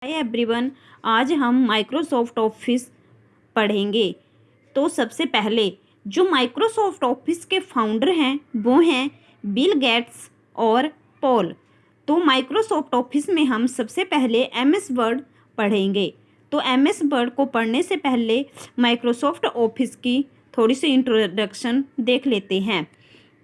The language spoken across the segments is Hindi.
Hi everyone. आज हम माइक्रोसॉफ्ट ऑफिस पढ़ेंगे। तो सबसे पहले जो माइक्रोसॉफ्ट ऑफिस के फाउंडर हैं वो हैं बिल गेट्स और पॉल। तो माइक्रोसॉफ्ट ऑफिस में हम सबसे पहले एमएस वर्ड पढ़ेंगे। तो एमएस वर्ड को पढ़ने से पहले माइक्रोसॉफ्ट ऑफिस की थोड़ी सी इंट्रोडक्शन देख लेते हैं।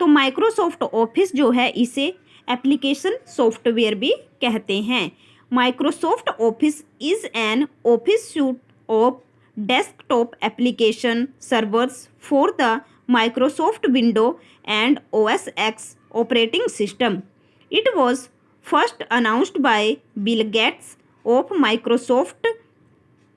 तो माइक्रोसॉफ्ट ऑफिस जो है इसे एप्लीकेशन सॉफ्टवेयर भी कहते हैं। Microsoft office is an office suit of desktop application servers for the Microsoft window and OS X operating system. It was first announced by Bill Gates of Microsoft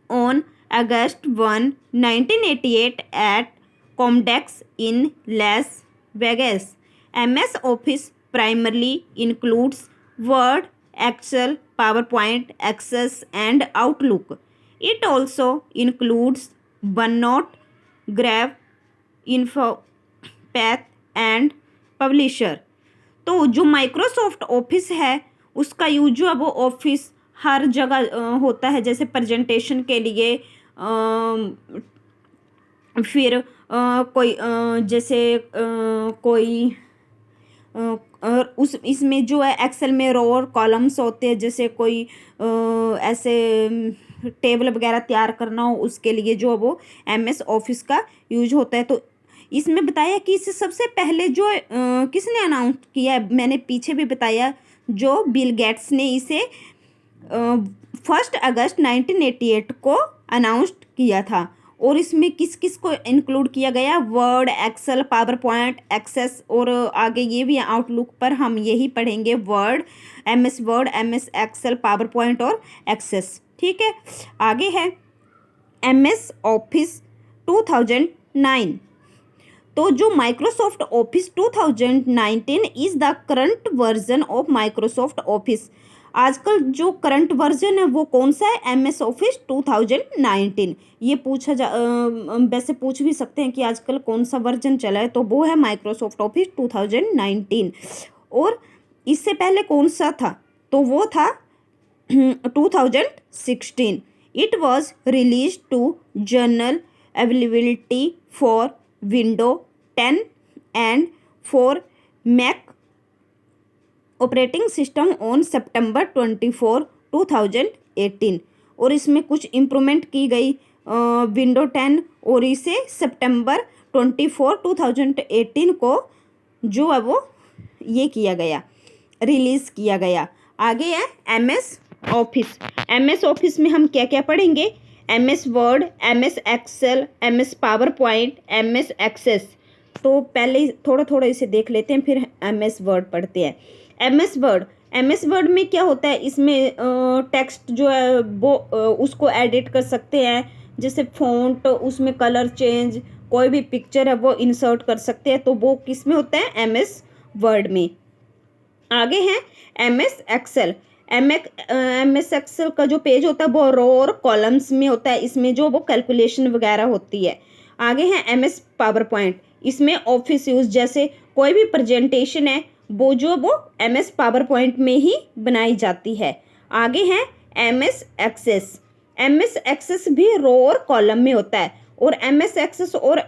on August 1, 1988 at Comdex in Las Vegas. MS Office primarily includes Word, Excel, PowerPoint, Access, and Outlook. It also includes OneNote, Graph, InfoPath, and Publisher. तो जो माइक्रोसॉफ्ट ऑफिस है उसका यूज जो है वो ऑफिस हर जगह होता है, जैसे प्रेजेंटेशन के लिए फिर कोई जैसे कोई और उस इसमें जो है एक्सेल में रो और कॉलम्स होते हैं, जैसे कोई ऐसे टेबल वगैरह तैयार करना हो उसके लिए जो है वो एमएस ऑफिस का यूज होता है। तो इसमें बताया कि इसे सबसे पहले जो किसने अनाउंस किया है, मैंने पीछे भी बताया, जो बिल गेट्स ने इसे 1 अगस्त 1988 को अनाउंस किया था। और इसमें किस किस को इंक्लूड किया गया, Word, Excel, PowerPoint, Access, और आगे ये भी आउटलुक पर हम यही पढ़ेंगे, Word, MS Excel, PowerPoint और एक्सेस। ठीक है, आगे है एमएस ऑफिस 2009। तो जो Microsoft Office 2019 is the current version of Microsoft Office. आजकल जो करंट वर्जन है वो कौन सा है, एमएस ऑफिस 2019। ये वैसे पूछ भी सकते हैं कि आजकल कौन सा वर्जन चला है, तो वो है माइक्रोसॉफ्ट ऑफिस 2019। और इससे पहले कौन सा था, तो वो था 2016। It was release to general availability for window 10 and for Mac operating system on September 24, 2018। और इसमें कुछ इम्प्रूवमेंट की गई विंडो 10, और इसे सितंबर 24, 2018 को जो है वो ये किया गया, रिलीज़ किया गया। आगे है एमएस ऑफिस। एमएस ऑफिस में हम क्या क्या पढ़ेंगे, MS Word, MS Excel, MS PowerPoint, MS Access. तो पहले थोड़ा थोड़ा इसे देख लेते हैं, फिर एमएस वर्ड पढ़ते हैं। एमएस वर्ड में क्या होता है, इसमें टेक्स्ट जो है वो उसको एडिट कर सकते हैं, जैसे फ़ॉन्ट, उसमें कलर चेंज, कोई भी पिक्चर है वो इंसर्ट कर सकते हैं, तो वो किस में होता है, एमएस वर्ड में। आगे है एमएस एक्सेल। एमएस एक्सेल का जो पेज होता है वो रो और कॉलम्स में होता है, इसमें जो वो कैलकुलेशन वगैरह होती है। आगे है एमएस पावर पॉइंट। इसमें ऑफिस यूज, जैसे कोई भी प्रेजेंटेशन है वो जो वो एमएस पावर पॉइंट में ही बनाई जाती है। आगे है एमएस एक्सेस। एमएस एक्सेस भी रो और कॉलम में होता है। और एमएस एक्सेस और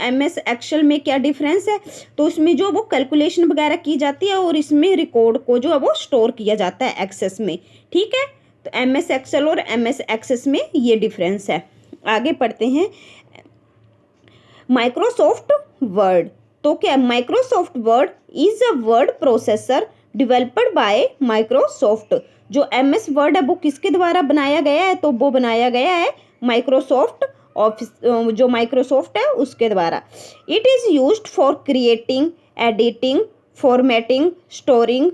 एमएस एक्सेल में क्या डिफरेंस है, तो उसमें जो वो कैलकुलेशन वगैरह की जाती है और इसमें रिकॉर्ड को जो है वो स्टोर किया जाता है एक्सेस में। ठीक है, तो एमएस एक्सेल और एमएस एक्सेस में ये डिफरेंस है। आगे पढ़ते हैं माइक्रोसॉफ्ट वर्ड। तो क्या, Microsoft word is a word processor developed by Microsoft. जो एमएस वर्ड है वो किसके द्वारा बनाया गया है, तो वो बनाया गया है माइक्रोसॉफ्ट ऑफिस, जो माइक्रोसॉफ्ट है उसके द्वारा। It is used for creating, editing, formatting, storing,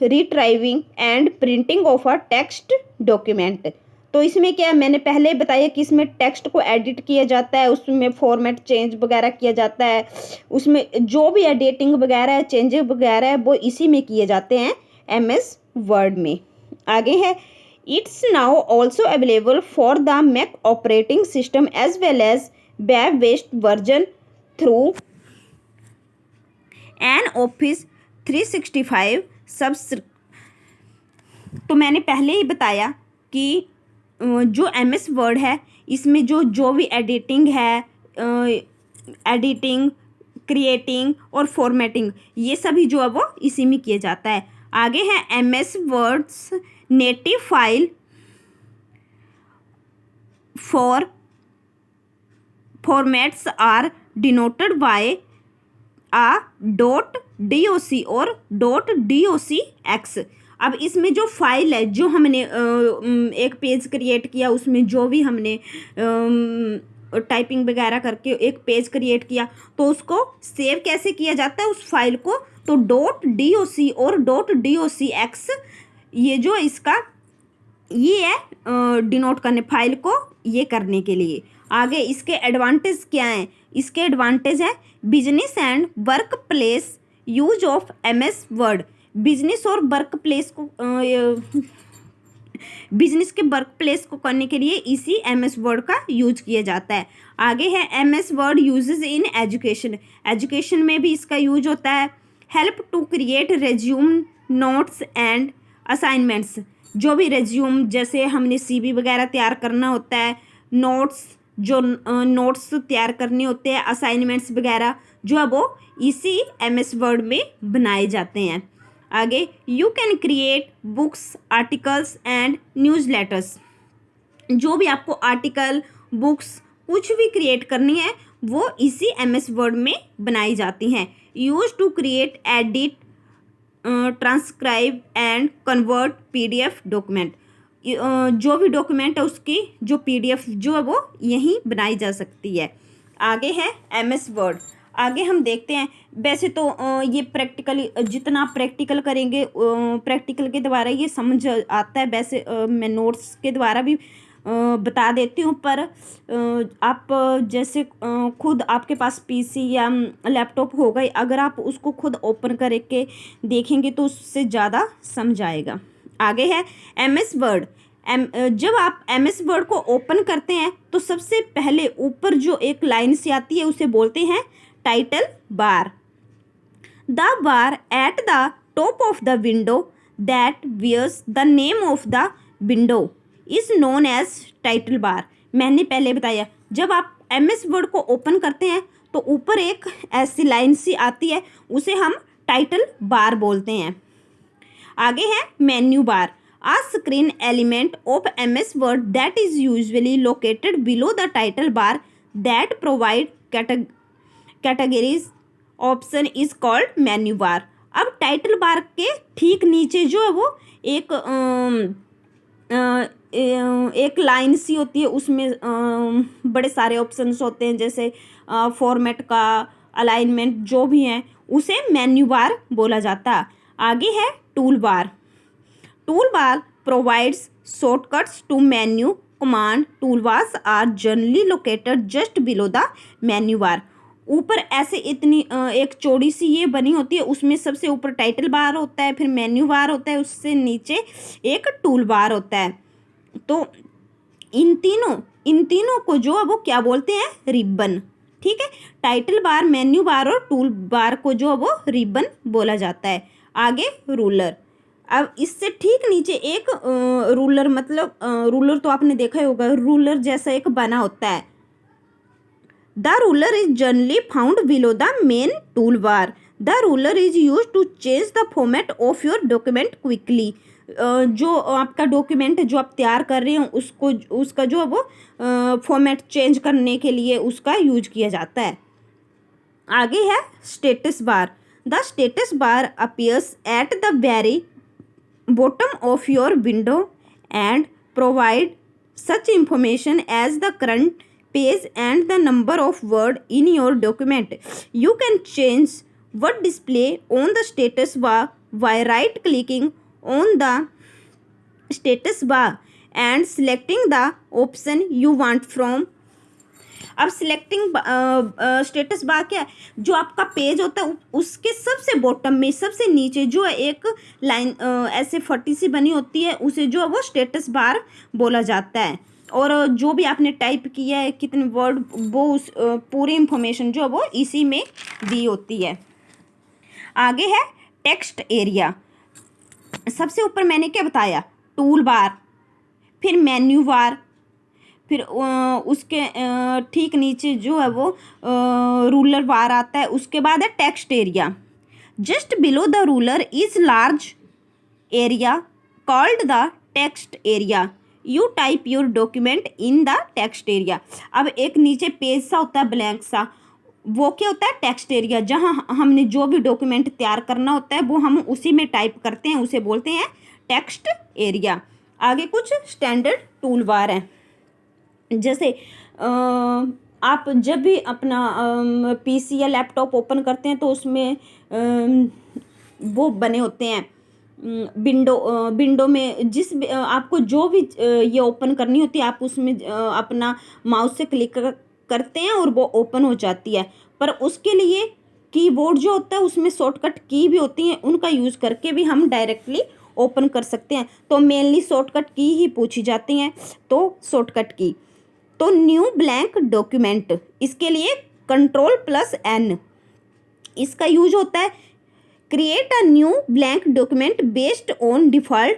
retrieving and printing of a text document. तो इसमें क्या, मैंने पहले बताया कि इसमें टेक्स्ट को एडिट किया जाता है, उसमें फॉर्मेट चेंज वगैरह किया जाता है, उसमें जो भी एडिटिंग वगैरह है, चेंजेस वगैरह है, वो इसी में किए जाते हैं एमएस वर्ड में। आगे है it's now also available for the Mac operating system as well as web based version through an Office 365 subs. तो मैंने पहले ही बताया कि जो MS वर्ड है इसमें जो भी एडिटिंग है, एडिटिंग, क्रिएटिंग और फॉर्मेटिंग, ये सभी जो है वो इसी में किया जाता है। आगे है MS Word's native file formats are denoted by a .doc और .docx। अब इसमें जो फाइल है, जो हमने एक पेज क्रिएट किया, उसमें जो भी हमने टाइपिंग वगैरह करके एक पेज क्रिएट किया, तो उसको सेव कैसे किया जाता है उस फाइल को, तो .doc और .docx, ये जो इसका ये है डिनोट करने फाइल को ये करने के लिए। आगे इसके एडवांटेज क्या हैं? इसके एडवांटेज है business and work place use of MS word. Business और वर्क प्लेस को बिजनेस के वर्क प्लेस को करने के लिए इसी MS वर्ड का यूज किया जाता है। आगे है MS Word uses in education. Education में भी इसका यूज होता है। Help to create resume, notes and assignments. जो भी रेज्यूम, जैसे हमने CV वगैरह तैयार करना होता है, नोट्स, जो नोट्स तैयार करने होते हैं, असाइनमेंट्स वगैरह जो है वो इसी MS वर्ड में बनाए जाते हैं। आगे you can create books, articles and news letters. जो भी आपको आर्टिकल, बुक्स कुछ भी क्रिएट करनी है वो इसी MS वर्ड में बनाई जाती हैं। Use to create, edit, transcribe and convert PDF document. जो भी डॉक्यूमेंट है उसकी जो PDF जो है वो यहीं बनाई जा सकती है। आगे है MS वर्ड। आगे हम देखते हैं, वैसे तो ये प्रैक्टिकली, जितना आप प्रैक्टिकल करेंगे प्रैक्टिकल के द्वारा ये समझ आता है। वैसे मैं नोट्स के द्वारा भी बता देती हूँ, पर आप जैसे खुद आपके पास PC या लैपटॉप होगा, अगर आप उसको खुद ओपन करके देखेंगे तो उससे ज़्यादा समझ आएगा। आगे है MS वर्ड। जब आप MS वर्ड को ओपन करते हैं तो सबसे पहले ऊपर जो एक लाइन सी आती है उसे बोलते हैं title bar. The bar at the top of the window that wears the name of the window is known as title bar. मैंने पहले बताया, जब आप MS वर्ड को ओपन करते हैं तो ऊपर एक ऐसी लाइन सी आती है, उसे हम टाइटल बार बोलते हैं। आगे है menu bar. A screen element of MS Word that is usually located below the title bar that provide categories option is called menu bar। अब टाइटल बार के ठीक नीचे जो है वो एक लाइन सी होती है, उसमें बड़े सारे ऑप्शंस होते हैं, जैसे फॉर्मेट का, अलाइनमेंट जो भी हैं, उसे मेन्यू बार बोला जाता है। आगे है tool bar. Toolbar provides shortcuts to menu command. Toolbars are generally located just below the menu bar। ऊपर ऐसे इतनी एक चौड़ी सी ये बनी होती है, उसमें सबसे ऊपर टाइटल बार होता है, फिर मेन्यू बार होता है, उससे नीचे एक टूल बार होता है। तो इन तीनों को जो है वो क्या बोलते हैं? रिबन। ठीक है, टाइटल बार, मेन्यू बार और टूल बार को जो है वो रिबन बोला जाता है। आगे रूलर। अब इससे ठीक नीचे एक रूलर, मतलब रूलर तो आपने देखा ही होगा, रूलर जैसा एक बना होता है। The ruler is generally found below the main tool bar. The ruler is use to change the format of your document quickly. जो आपका डॉक्यूमेंट जो आप तैयार कर रहे हो उसका जो है वो फॉर्मेट चेंज करने के लिए उसका यूज किया जाता है। आगे है status bar. The status bar appears at the very bottom of your window and provide such information as the current page and the number of word in your document. You can change what display on the status bar by right clicking on the status bar and selecting the option you want from। अब सिलेक्टिंग स्टेटस बार क्या है? जो आपका पेज होता है उसके सबसे बॉटम में, सबसे नीचे जो है एक लाइन ऐसे फटी सी बनी होती है, उसे जो है वो स्टेटस बार बोला जाता है। और जो भी आपने टाइप किया है, कितने वर्ड, वो उस पूरी इंफॉर्मेशन जो है वो इसी में दी होती है। आगे है टेक्स्ट एरिया। सबसे ऊपर मैंने क्या बताया? टूल बार, फिर मेन्यू बार, फिर उसके ठीक नीचे जो है वो रूलर बार आता है। उसके बाद है text area. Just below the ruler is large area called the text area. You type your document in the text area. अब एक नीचे पेज सा होता है ब्लैंक सा, वो क्या होता है? Text area. जहाँ हमने जो भी डॉक्यूमेंट तैयार करना होता है वो हम उसी में टाइप करते हैं, उसे बोलते हैं टेक्स्ट एरिया। आगे कुछ स्टैंडर्ड टूल बार हैं। जैसे आप जब भी अपना पीसी या लैपटॉप ओपन करते हैं तो उसमें वो बने होते हैं विंडो में आपको जो भी ये ओपन करनी होती है, आप उसमें अपना माउस से क्लिक करते हैं और वो ओपन हो जाती है। पर उसके लिए कीबोर्ड जो होता है उसमें शॉर्टकट की भी होती हैं, उनका यूज़ करके भी हम डायरेक्टली ओपन कर सकते हैं। तो मेनली शॉर्टकट की ही पूछी जाती हैं, तो शॉर्टकट की। तो न्यू ब्लैंक डॉक्यूमेंट, इसके लिए Ctrl+N इसका यूज होता है। Create a new blank document based on default.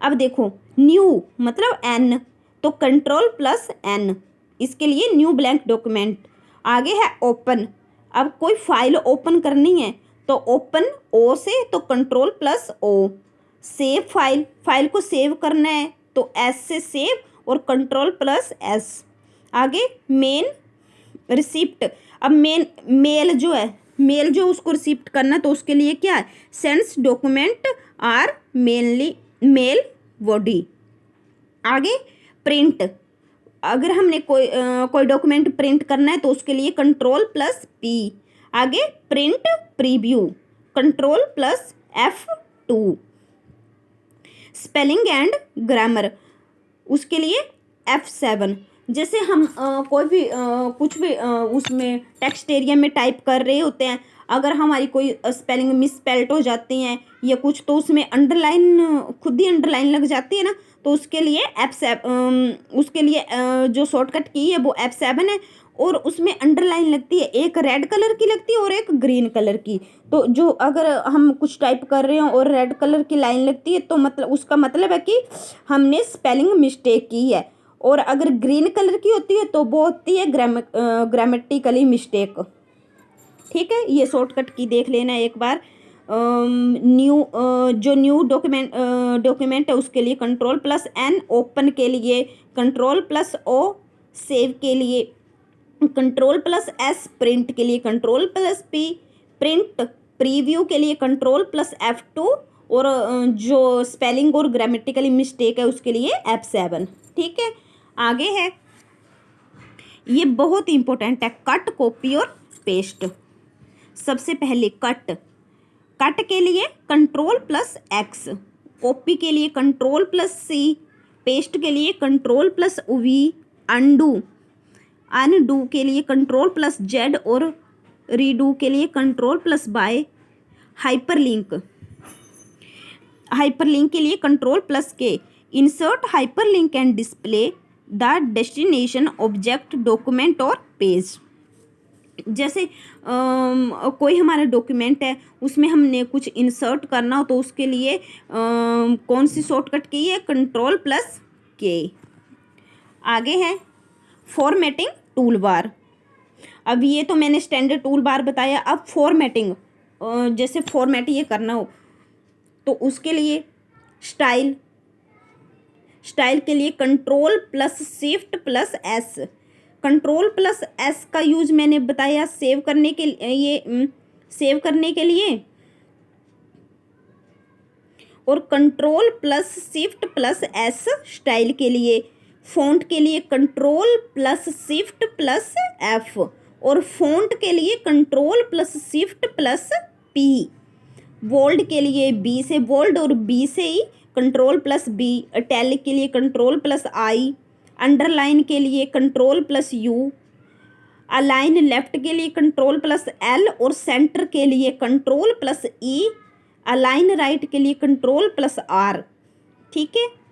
अब देखो न्यू मतलब N, तो Ctrl+N इसके लिए न्यू ब्लैंक डॉक्यूमेंट। आगे है ओपन। अब कोई फाइल ओपन करनी है तो ओपन O से, तो Ctrl+O। सेव फाइल को सेव करना है तो S से सेव और Ctrl+S। आगे मेन रिसिप्ट। अब मेल जो उसको रिसिप्ट करना है तो उसके लिए क्या है? Sends document are mainly mail body. आगे प्रिंट। अगर हमने कोई डॉक्यूमेंट प्रिंट करना है तो उसके लिए Ctrl+P। आगे print preview, Ctrl+F2। Spelling and grammar, उसके लिए F7। जैसे हम कोई भी कुछ भी उसमें टेक्स्ट एरिया में टाइप कर रहे होते हैं, अगर हमारी कोई स्पेलिंग मिसस्पेल्ट हो जाती हैं या कुछ, तो उसमें अंडरलाइन खुद ही अंडरलाइन लग जाती है ना, तो उसके लिए उसके लिए जो शॉर्टकट की है वो F7 है। और उसमें अंडरलाइन लगती है, एक रेड कलर की लगती है और एक ग्रीन कलर की। तो जो अगर हम कुछ टाइप कर रहे हो और रेड कलर की लाइन लगती है तो मतलब उसका मतलब है कि हमने स्पेलिंग मिस्टेक की है। और अगर ग्रीन कलर की होती है तो वो होती है ग्रामेटिकली मिस्टेक। ठीक है, ये शॉर्टकट की देख लेना एक बार। न्यू डॉक्यूमेंट है उसके लिए Ctrl+N, ओपन के लिए Ctrl+O, सेव के लिए Ctrl+S, प्रिंट के लिए Ctrl+P, प्रिंट प्रीव्यू के लिए Ctrl+F2 और जो स्पेलिंग और ग्रामेटिकली मिस्टेक है उसके लिए F7। ठीक है, आगे है, ये बहुत इंपॉर्टेंट है, कट कॉपी और पेस्ट। सबसे पहले कट के लिए Ctrl+X, कॉपी के लिए Ctrl+C, पेस्ट के लिए Ctrl+V, अनडू के लिए Ctrl+Z और रीडू के लिए Ctrl+Y, हाइपरलिंक के लिए Ctrl+K, insert hyperlink and display the destination object document और पेज। जैसे कोई हमारा डॉक्यूमेंट है उसमें हमने कुछ इंसर्ट करना हो तो उसके लिए कौन सी शॉर्टकट की है? Ctrl+K। आगे है फॉर्मेटिंग टूल बार। अब ये तो मैंने स्टैंडर्ड टूल बार बताया। अब फॉर्मेटिंग, जैसे फॉर्मेट ये करना हो तो उसके लिए स्टाइल के लिए Ctrl+Shift+S। Ctrl+S का यूज मैंने बताया सेव करने के लिए और Ctrl+Shift+S स्टाइल के लिए। फ़ॉन्ट के लिए Ctrl+Shift+F और फ़ॉन्ट के लिए Ctrl+Shift+P। बोल्ड के लिए B से बोल्ड और B से ही Ctrl+B। इटैलिक के लिए Ctrl+I। अंडरलाइन के लिए Ctrl+U। अलाइन लेफ्ट के लिए Ctrl+L और सेंटर के लिए Ctrl+E। अलाइन राइट के लिए Ctrl+R। ठीक है,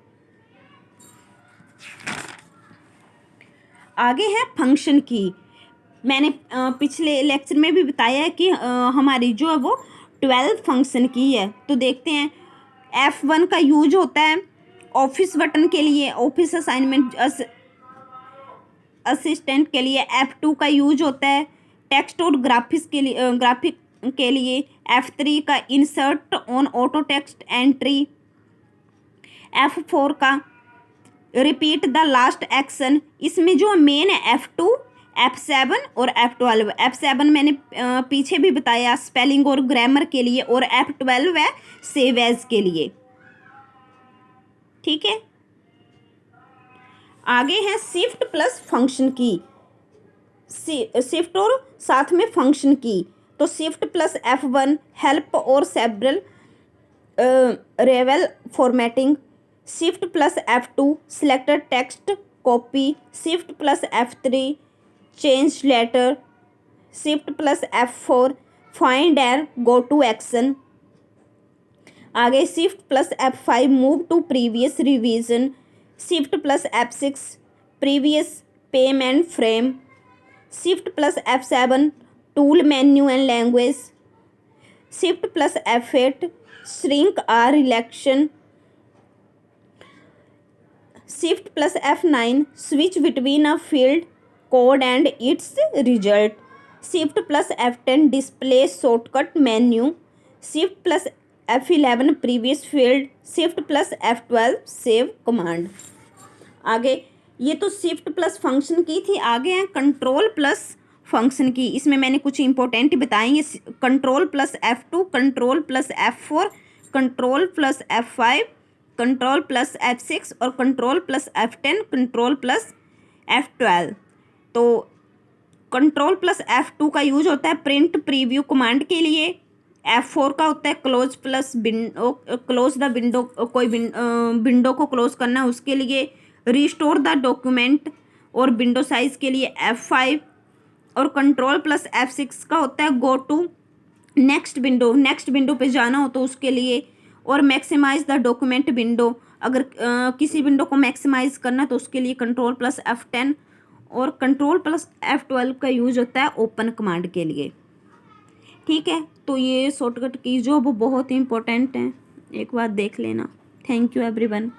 आगे है फंक्शन की। मैंने पिछले लेक्चर में भी बताया है कि हमारी जो है वो 12 फंक्शन की है। तो देखते हैं, F1 का यूज होता है ऑफिस बटन के लिए, ऑफिस असाइनमेंट असिस्टेंट के लिए F2 का यूज होता है। टेक्स्ट और ग्राफिक्स के लिए ग्राफिक के लिए F3 का insert on auto text entry. F4 का रिपीट द लास्ट एक्शन। इसमें जो मेन है F2, F7 और F12। F7 मैंने पीछे भी बताया स्पेलिंग और ग्रामर के लिए, और F12 है सेव एज के लिए। ठीक है, आगे है शिफ्ट प्लस फंक्शन की। शिफ्ट और साथ में फंक्शन की, तो शिफ्ट प्लस F1 हेल्प और several reveal formatting. Shift plus F2 selected text copy. Shift plus F3 change letter. Shift plus F4 find and go to action. आगे shift plus F5 move to previous revision. Shift plus F6 previous payment frame. Shift plus F7 tool menu and language. Shift plus F8 shrink or selection. Shift plus F9 switch between a field code and it's result. Shift plus F10 display shortcut menu. Shift plus F11 previous field. Shift plus F12 save command. आगे ये तो शिफ्ट प्लस फंक्शन की थी, आगे है कंट्रोल प्लस फंक्शन की। इसमें मैंने कुछ इंपॉर्टेंट बताएंगे। Control plus F2, control plus F4, control plus F5, control plus F6 और control plus F10, control plus F12। तो कंट्रोल प्लस F2 का यूज होता है प्रिंट प्रीव्यू कमांड के लिए। F4 का होता है close plus window, close the window, कोई विंडो को क्लोज करना है उसके लिए। रिस्टोर द डॉक्यूमेंट और विंडो साइज के लिए F5। और कंट्रोल प्लस F6 का होता है go to next window, next window पे जाना हो तो उसके लिए। और मैक्सिमाइज द डॉक्यूमेंट विंडो, अगर किसी विंडो को मैक्सिमाइज करना है तो उसके लिए कंट्रोल प्लस F10। और कंट्रोल प्लस F12 का यूज होता है ओपन कमांड के लिए। ठीक है, तो ये शॉर्टकट की जो वो बहुत इंपॉर्टेंट हैं, एक बार देख लेना। Thank you everyone.